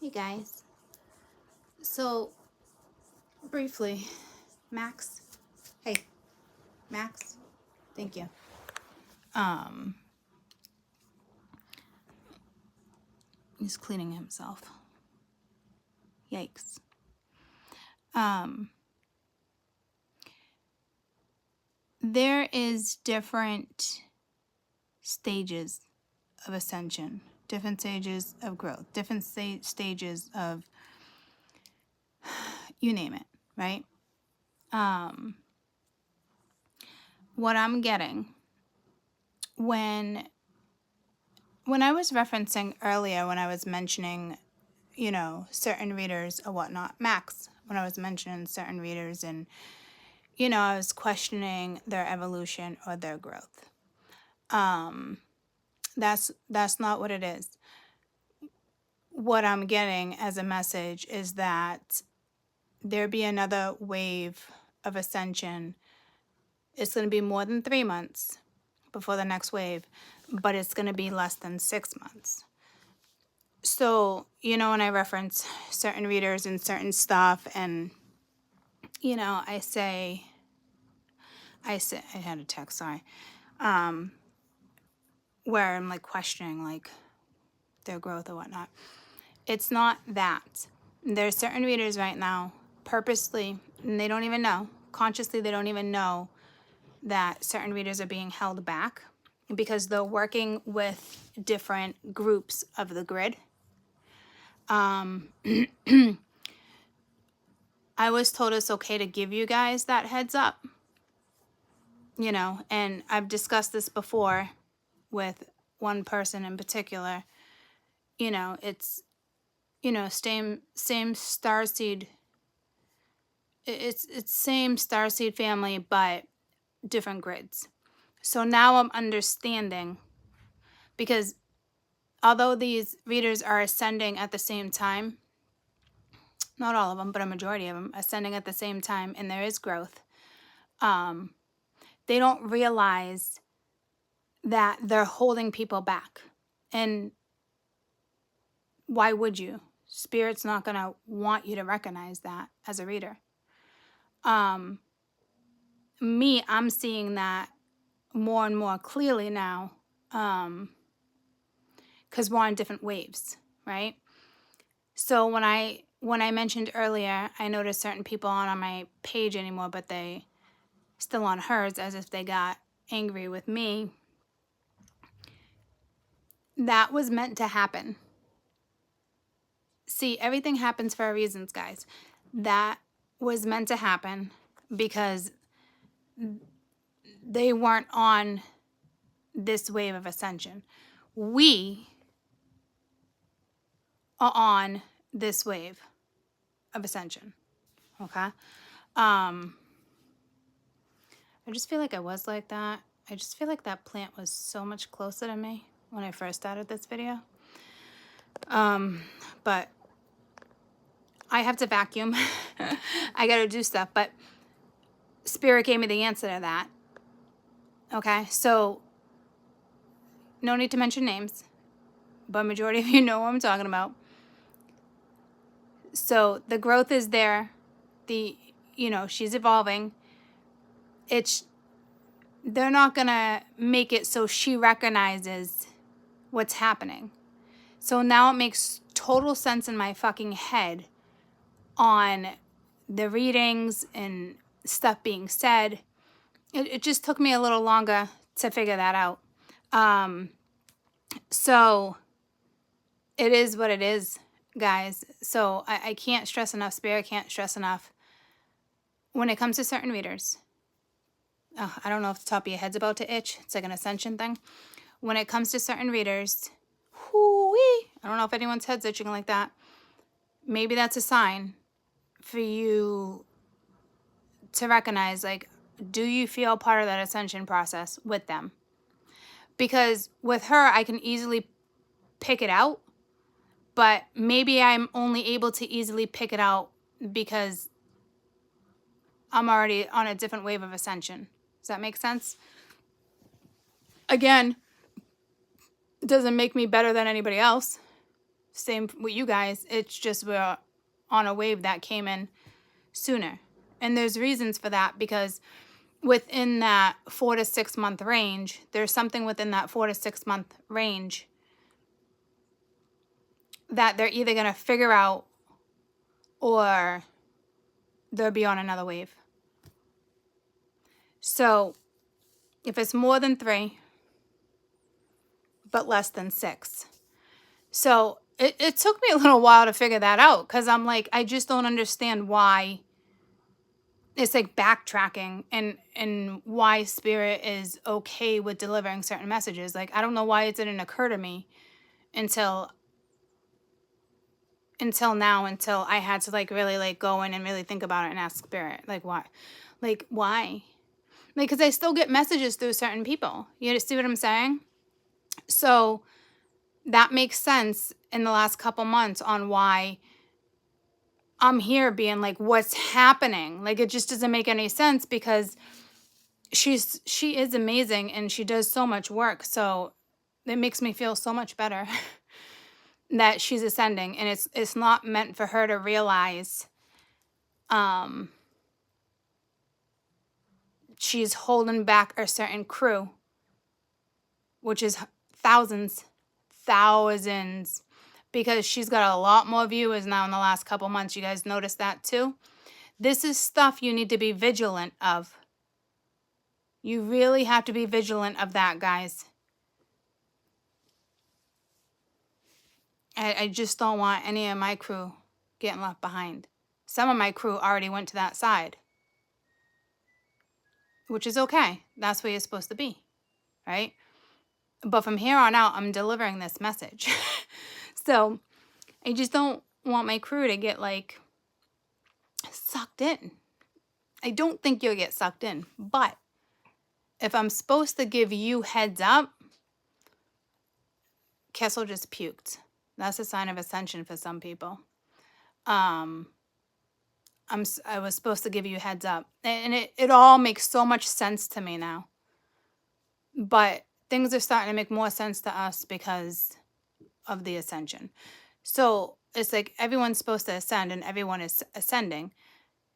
Hey guys. So, briefly, Max. Hey, Max. Thank you. He's cleaning himself. Yikes. There is different stages of ascension, different stages of growth, different stages of, you name it, right? What I'm getting when I was referencing earlier, when I was mentioning, certain readers or whatnot, Max, when I was mentioning certain readers and, I was questioning their evolution or their growth. That's not what it is. What I'm getting as a message is that there be another wave of ascension. It's going to be more than 3 months before the next wave, but it's going to be less than 6 months. So, when I reference certain readers and certain stuff and, I had a text, sorry, where I'm like questioning like their growth or whatnot. It's not that. There's certain readers right now, purposely, and they don't even know, consciously, they don't even know that certain readers are being held back because they're working with different groups of the grid. I was told it's okay to give you guys that heads up, and I've discussed this before with one person in particular. It's, same starseed. It's same starseed family, but different grids. So now I'm understanding, because although these readers are ascending at the same time, not all of them, but a majority of them ascending at the same time, and there is growth, they don't realize that they're holding people back. And why would you? Spirit's not going to want you to recognize that as a reader. I'm seeing that more and more clearly now, because we're on different waves, right? So when I mentioned earlier, I noticed certain people aren't on my page anymore, but they still on hers, as if they got angry with me. That was meant to happen. See, everything happens for a reason, guys. That was meant to happen because they weren't on this wave of ascension. We are on this wave of ascension. Okay? I just feel like I was like that. I just feel like that plant was so much closer to me when I first started this video. But I have to vacuum. I gotta do stuff, but Spirit gave me the answer to that. Okay, so no need to mention names, but majority of you know what I'm talking about. So the growth is there. She's evolving. They're not gonna make it so she recognizes what's happening. So now it makes total sense in my fucking head on the readings and stuff being said. It just took me a little longer to figure that out. So it is what it is, guys. So I can't stress enough, Spirit can't stress enough. When it comes to certain readers, I don't know if the top of your head's about to itch. It's like an ascension thing. When it comes to certain readers, I don't know if anyone's head's itching like that. Maybe that's a sign for you to recognize, like, do you feel part of that ascension process with them? Because with her, I can easily pick it out, but maybe I'm only able to easily pick it out because I'm already on a different wave of ascension. Does that make sense? Again, it doesn't make me better than anybody else. Same with you guys. It's just we're on a wave that came in sooner. And there's reasons for that, because within that 4 to 6 month range, there's something within that 4 to 6 month range that they're either going to figure out or they'll be on another wave. So if it's more than 3, but less than 6. So it took me a little while to figure that out, because I'm like, I just don't understand why it's like backtracking and why Spirit is okay with delivering certain messages. Like, I don't know why it didn't occur to me until now, until I had to like really like go in and really think about it and ask Spirit, like, why? Like, why? Like, because I still get messages through certain people. You see what I'm saying? So that makes sense in the last couple months on why I'm here being like, what's happening? Like, it just doesn't make any sense, because she is amazing and she does so much work. So it makes me feel so much better that she's ascending, and it's not meant for her to realize she's holding back a certain crew, which is thousands, because she's got a lot more viewers now in the last couple months. You guys noticed that too? This is stuff you need to be vigilant of. You really have to be vigilant of that, guys. I just don't want any of my crew getting left behind. Some of my crew already went to that side, which is okay. That's where you're supposed to be, right? But from here on out, I'm delivering this message. So I just don't want my crew to get like sucked in. I don't think you'll get sucked in, but if I'm supposed to give you heads up, Kessel just puked. That's a sign of ascension for some people. I was supposed to give you heads up, and it all makes so much sense to me now. But things are starting to make more sense to us because of the ascension. So it's like everyone's supposed to ascend, and everyone is ascending.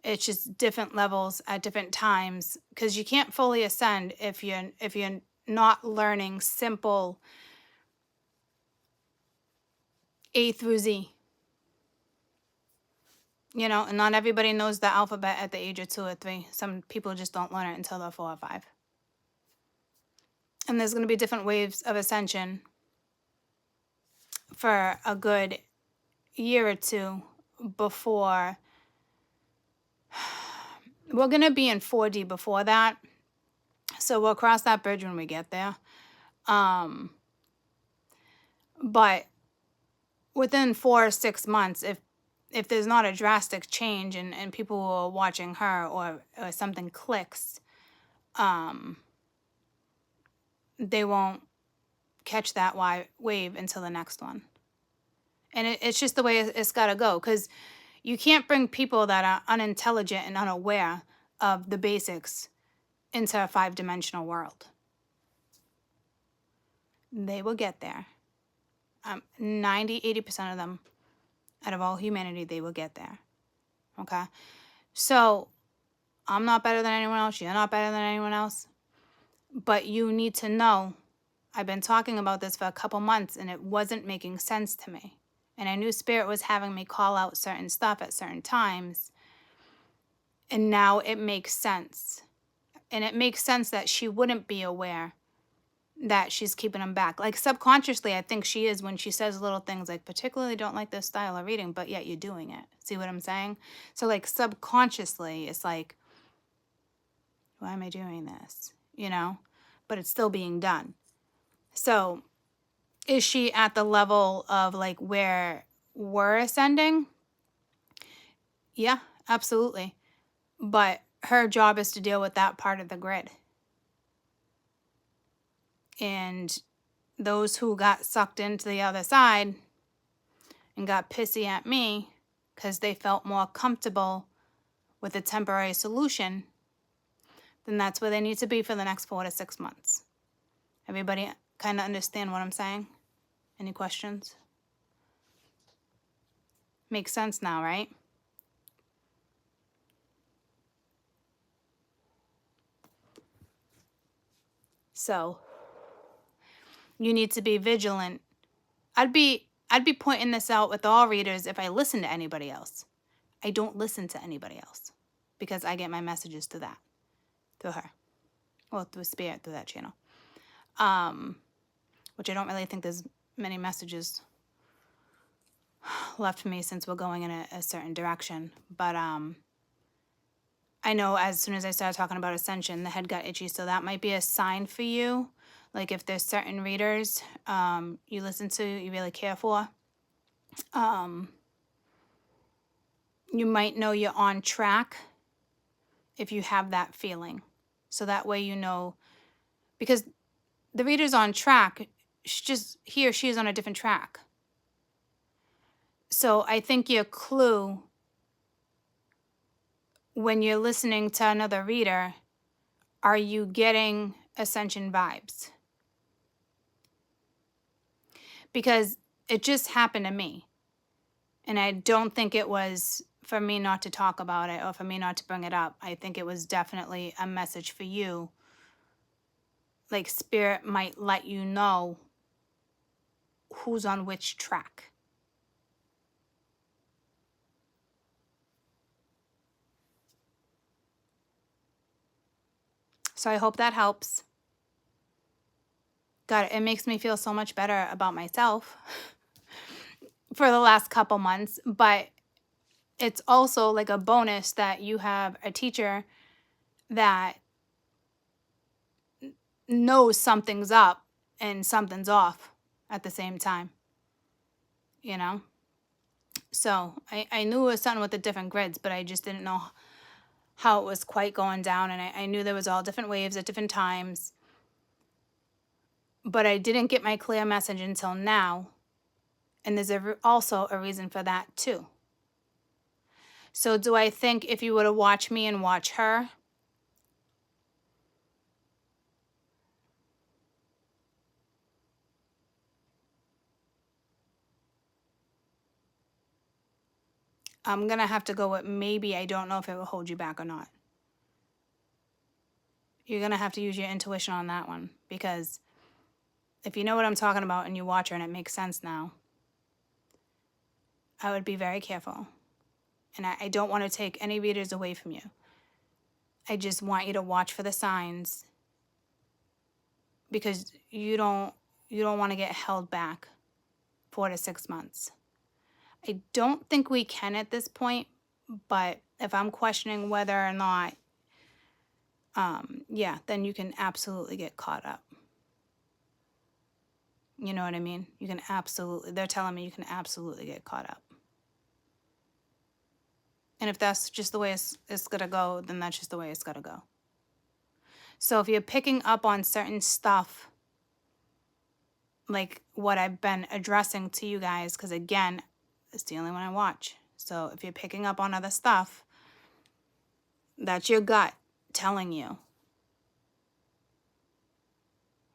It's just different levels at different times, because you can't fully ascend if you're not learning simple A through Z. You know, and not everybody knows the alphabet at the age of 2 or 3. Some people just don't learn it until they're 4 or 5. And there's going to be different waves of ascension for a good year or 2 before. We're going to be in 4D before that. So we'll cross that bridge when we get there. But within 4 or 6 months, if there's not a drastic change and people are watching her or something clicks, they won't catch that wave until the next one. And it's just the way it's got to go, because you can't bring people that are unintelligent and unaware of the basics into a 5-dimensional world. They will get there. 90-80% of them, out of all humanity, they will get there. Okay? So I'm not better than anyone else. You're not better than anyone else. But you need to know, I've been talking about this for a couple months and it wasn't making sense to me. And I knew Spirit was having me call out certain stuff at certain times. And now it makes sense. And it makes sense that she wouldn't be aware that she's keeping them back. Like subconsciously, I think she is, when she says little things like, particularly don't like this style of reading, but yet you're doing it. See what I'm saying? So like subconsciously, it's like, why am I doing this? You know? But it's still being done. So is she at the level of like where we're ascending? Yeah, absolutely. But her job is to deal with that part of the grid. And those who got sucked into the other side and got pissy at me because they felt more comfortable with a temporary solution, then that's where they need to be for the next 4 to 6 months. Everybody kind of understand what I'm saying? Any questions? Makes sense now, right? So you need to be vigilant. I'd be pointing this out with all readers if I listen to anybody else. I don't listen to anybody else because I get my messages through her. Well, through Spirit, through that channel. Which I don't really think there's many messages left for me since we're going in a certain direction. But I know as soon as I started talking about Ascension, the head got itchy. So that might be a sign for you. Like if there's certain readers you listen to, you really care for. You might know you're on track if you have that feeling. So that way you know, because the reader's on track, he or she is on a different track. So I think your clue when you're listening to another reader, are you getting Ascension vibes? Because it just happened to me. And I don't think it was for me not to talk about it or for me not to bring it up. I think it was definitely a message for you. Like Spirit might let you know who's on which track. So I hope that helps. God, it makes me feel so much better about myself for the last couple months. But it's also like a bonus that you have a teacher that knows something's up and something's off at the same time, you know? So I knew it was something with the different grids, but I just didn't know how it was quite going down. And I knew there was all different waves at different times. But I didn't get my clear message until now. And there's also a reason for that too. So do I think if you were to watch me and watch her, I'm going to have to go with maybe. I don't know if it will hold you back or not. You're going to have to use your intuition on that one. Because if you know what I'm talking about and you watch her and it makes sense now, I would be very careful. And I don't want to take any readers away from you. I just want you to watch for the signs. Because you don't want to get held back 4 to 6 months. I don't think we can at this point, but if I'm questioning whether or not, yeah, then you can absolutely get caught up. You know what I mean? You can absolutely, they're telling me you can absolutely get caught up. And if that's just the way it's going to go, then that's just the way it's going to go. So if you're picking up on certain stuff, like what I've been addressing to you guys, because again, it's the only one I watch. So if you're picking up on other stuff, that's your gut telling you.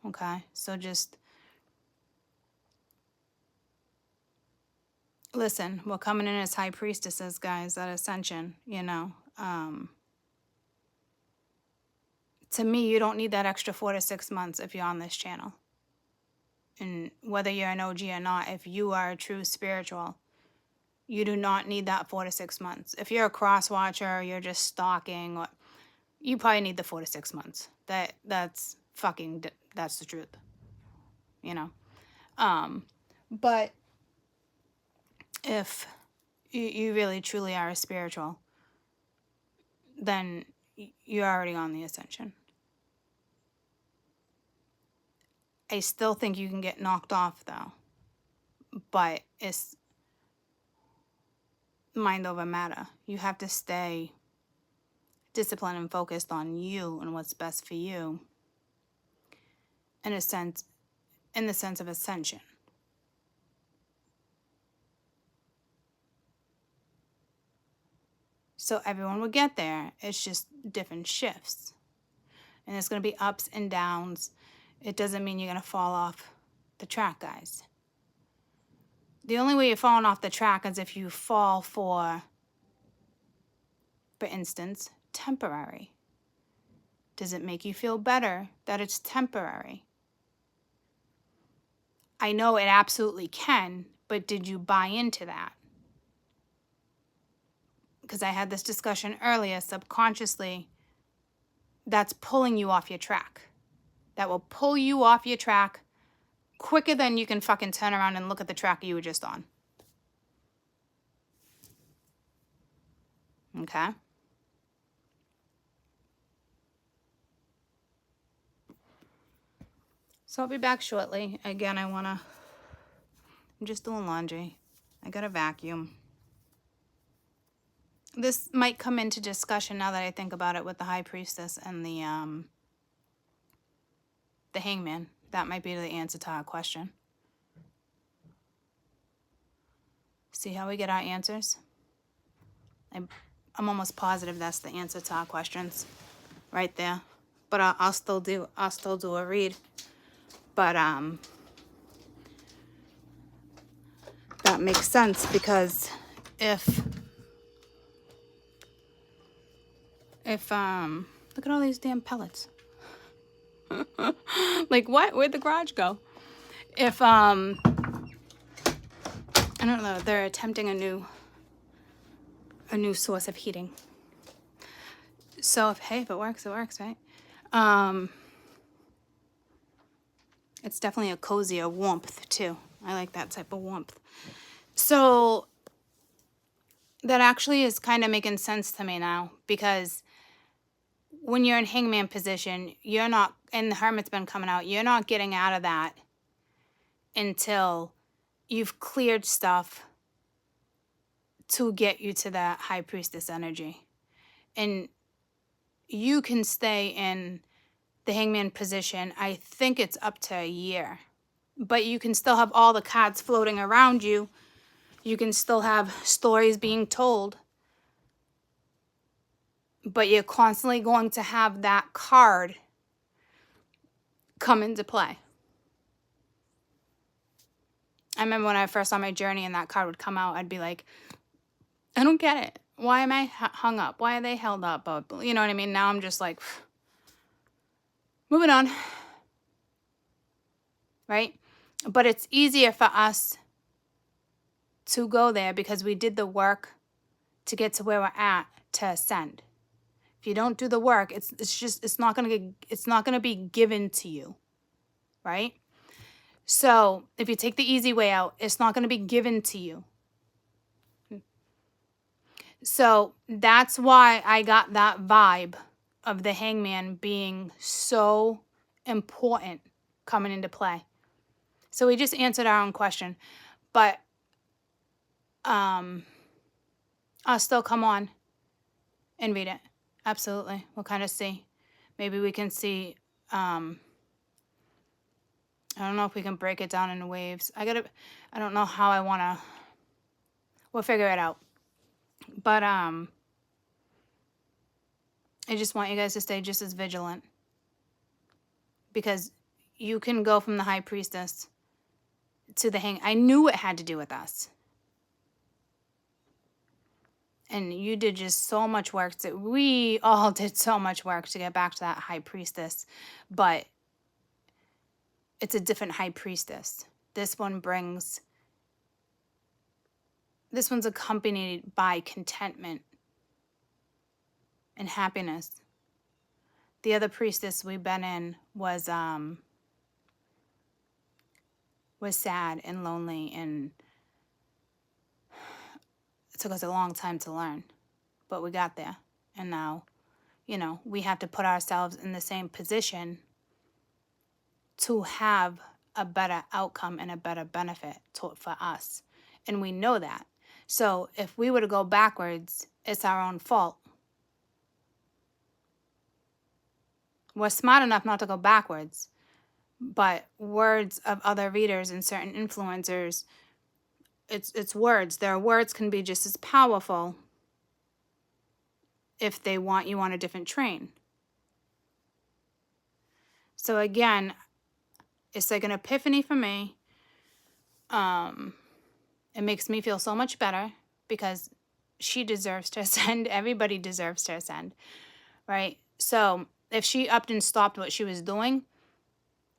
Okay? So just listen, we're coming in as high priestesses, guys, at Ascension, you know. To me, you don't need that extra 4 to 6 months if you're on this channel. And whether you're an OG or not, if you are a true spiritual, you do not need that 4 to 6 months. If you're a cross watcher, you're just stalking, or you probably need the 4 to 6 months. That's the truth, you know. But if you really truly are a spiritual, then you're already on the Ascension. I still think you can get knocked off though, but it's mind over matter. You have to stay disciplined and focused on you and what's best for you in the sense of Ascension. So everyone will get there. It's just different shifts. And there's going to be ups and downs. It doesn't mean you're going to fall off the track, guys. The only way you're falling off the track is if you fall for instance, temporary. Does it make you feel better that it's temporary? I know it absolutely can, but did you buy into that? Because I had this discussion earlier, subconsciously, that's pulling you off your track. That will pull you off your track quicker than you can fucking turn around and look at the track you were just on. Okay? So I'll be back shortly. Again, I'm just doing laundry. I got a vacuum. This might come into discussion now that I think about it with the High Priestess and the Hangman. That might be the answer to our question. See how we get our answers? I'm almost positive that's the answer to our questions, right there. But I'll still do a read. But that makes sense because if look at all these damn pellets. Like what? Where'd the garage go? If I don't know, they're attempting a new source of heating. So if it works, it works, right? It's definitely a cozier warmth too. I like that type of warmth. So that actually is kind of making sense to me now, because when you're in hangman position, you're not, and the hermit's been coming out, you're not getting out of that until you've cleared stuff to get you to that high priestess energy. And you can stay in the hangman position, I think it's up to a year. But you can still have all the cards floating around you. You can still have stories being told. But you're constantly going to have that card come into play. I remember when I first saw my journey and that card would come out, I'd be like, I don't get it. Why am I hung up? Why are they held up? You know what I mean? Now I'm just like, moving on. Right? But it's easier for us to go there because we did the work to get to where we're at to ascend. If you don't do the work, it's not gonna be given to you, right? So if you take the easy way out, it's not gonna be given to you. So that's why I got that vibe of the hangman being so important coming into play. So we just answered our own question, but I'll still come on and read it. Absolutely. We'll kind of see. Maybe we can see, I don't know if we can break it down into waves. I don't know how I want to, we'll figure it out. But I just want you guys to stay just as vigilant, because you can go from the high priestess to the I knew it had to do with us. And you did just so much work. We all did so much work to get back to that high priestess. But it's a different high priestess. This one's accompanied by contentment and happiness. The other priestess we've been in was sad and lonely, and it took us a long time to learn, but we got there. And now, we have to put ourselves in the same position to have a better outcome and a better benefit for us. And we know that. So if we were to go backwards, it's our own fault. We're smart enough not to go backwards, but words of other readers and certain influencers, it's words. Their words can be just as powerful if they want you on a different train. So again, it's like an epiphany for me. It makes me feel so much better because she deserves to ascend. Everybody deserves to ascend, right? So if she upped and stopped what she was doing,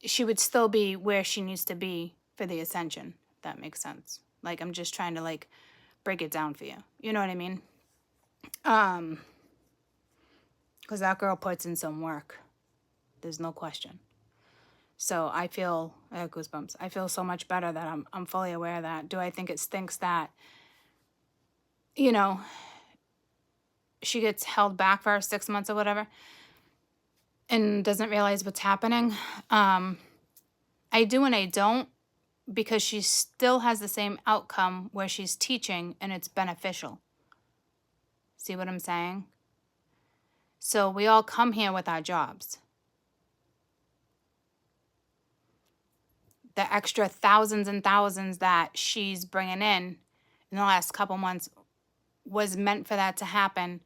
she would still be where she needs to be for the ascension, if that makes sense. Like, I'm just trying to, like, break it down for you. You know what I mean? Because that girl puts in some work. There's no question. So I feel, I have goosebumps. I feel so much better that I'm fully aware of that. Do I think it stinks that, you know, she gets held back for 6 months or whatever and doesn't realize what's happening? I do and I don't, because she still has the same outcome where she's teaching and it's beneficial. See what I'm saying? So we all come here with our jobs. The extra thousands and thousands that she's bringing in the last couple months was meant for that to happen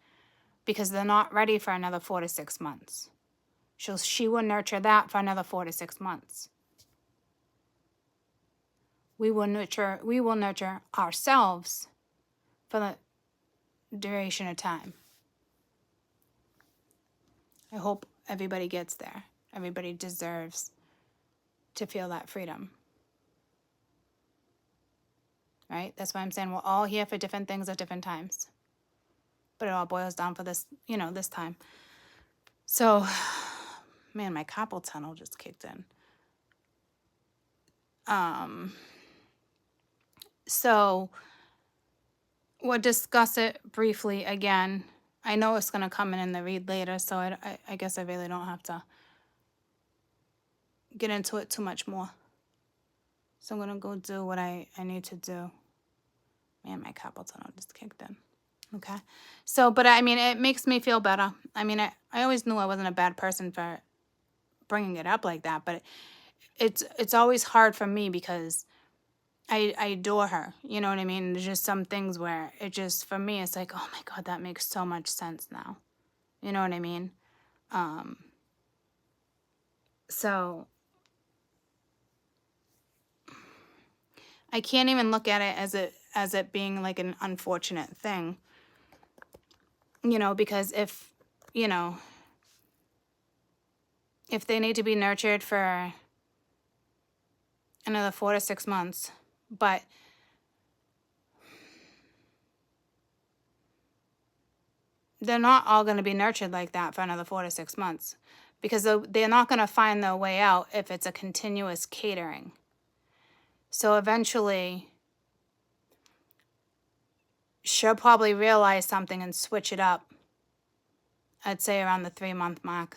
because they're not ready for another 4 to 6 months. She will nurture that for another 4 to 6 months. We will nurture ourselves for the duration of time. I hope everybody gets there. Everybody deserves to feel that freedom. Right? That's why I'm saying we're all here for different things at different times. But it all boils down for this, this time. So, man, my carpal tunnel just kicked in. So we'll discuss it briefly again. I know it's going to come in the read later, so I guess I really don't have to get into it too much more. So I'm going to go do what I need to do. Man, my carpal tunnel just kicked in. Okay. So, but I mean, it makes me feel better. I mean, I always knew I wasn't a bad person for bringing it up like that, but it's always hard for me because I adore her. You know what I mean? There's just some things where it just, for me, it's like, oh my God, that makes so much sense now. You know what I mean? So I can't even look at it as it being like an unfortunate thing. Because if they need to be nurtured for another 4 to 6 months, but they're not all going to be nurtured like that for another 4 to 6 months, because they're not going to find their way out if it's a continuous catering. So eventually, she'll probably realize something and switch it up. I'd say around the 3-month mark.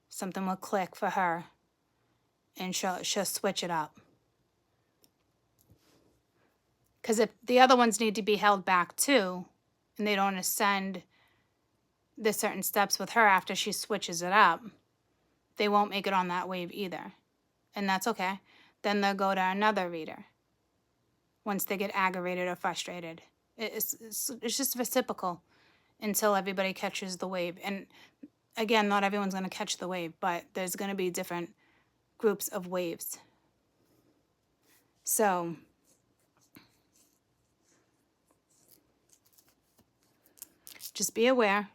Something will click for her, and she'll switch it up. Because if the other ones need to be held back too, and they don't ascend the certain steps with her after she switches it up, they won't make it on that wave either. And that's okay. Then they'll go to another reader once they get aggravated or frustrated. It's just reciprocal until everybody catches the wave. And again, not everyone's going to catch the wave, but there's going to be different groups of waves. So just be aware.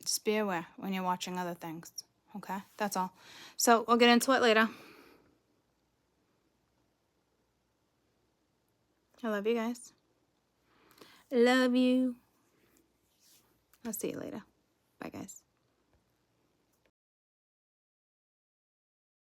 Just be aware when you're watching other things. Okay? That's all. So we'll get into it later. I love you guys. Love you. I'll see you later. Bye, guys.